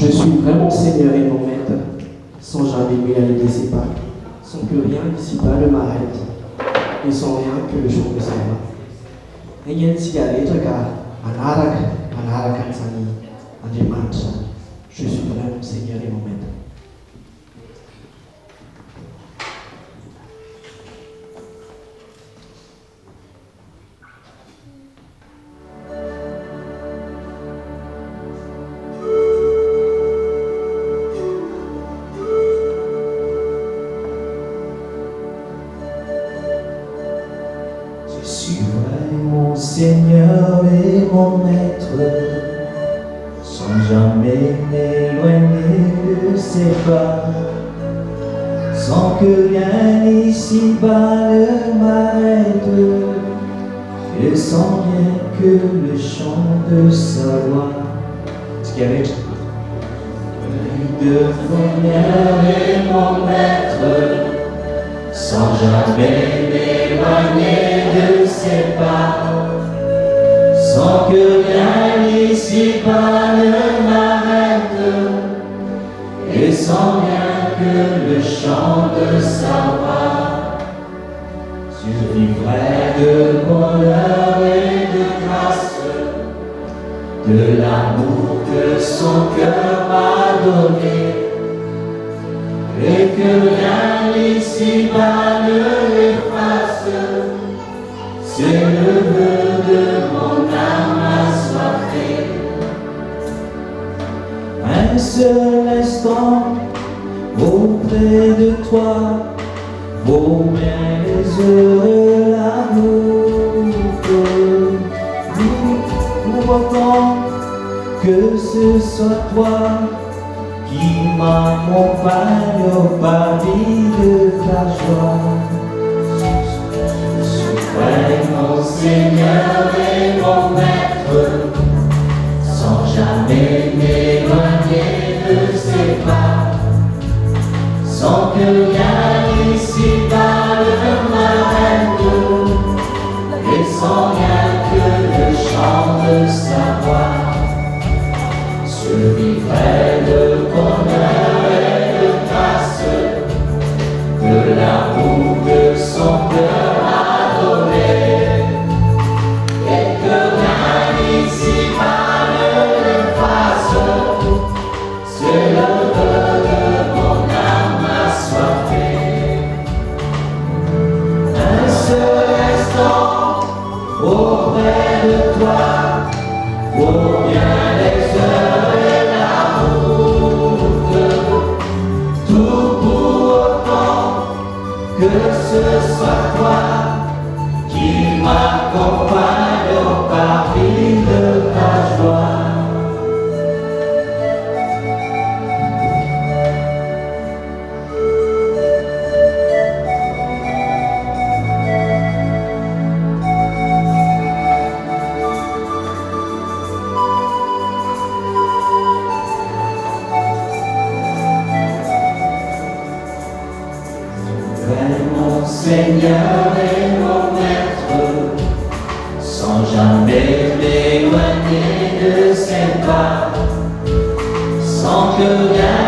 Je suivrai mon Seigneur et mon Maître, sans jamais m'éloigner de ses pas, sans que rien ici-bas ne m'arrête, et sans rien que le jour me sépare. Rien si à l'étraga, anarak kansani, en dimanche, je suivrai mon Seigneur et mon Maître. Seigneur et mon Maître, sans jamais m'éloigner de ses pas, sans que rien ici-bas ne m'arrête, et sans rien que le chant de sa voix. Ce qui avait de mon Seigneur et mon Maître, sans jamais m'éloigner de ses pas, sans que rien ici-bas ne m'arrête, et sans rien que le chant de sa voix. Je vivrai de bonheur et de grâce, de l'amour que son cœur m'a donné, et que rien ici-bas ne l'efface. C'est le vœu de mon âme assoiffée. Un seul instant auprès de toi vaut bien les heureux l'amour. Pour autant que ce soit toi qui m'accompagne au paradis de ta joie. Mon Seigneur et mon Maître, sans jamais m'éloigner de ses pas, sans que rien ici-bas ne m'arrête, et sans rien que le chant de sa voix. Je vivrai de bonheur et de grâce, de l'amour que son cœur m'a donné, et que rien ici-bas ne l'efface. C'est le vœu de mon âme assoiffée. Un seul instant auprès de toi vaut bien les heures et la route, tout pour autant que ce soit toi qui m'accompagne au paradis de ta joie. Mon Seigneur et mon Maître, sans jamais m'éloigner de ses pas, sans que rien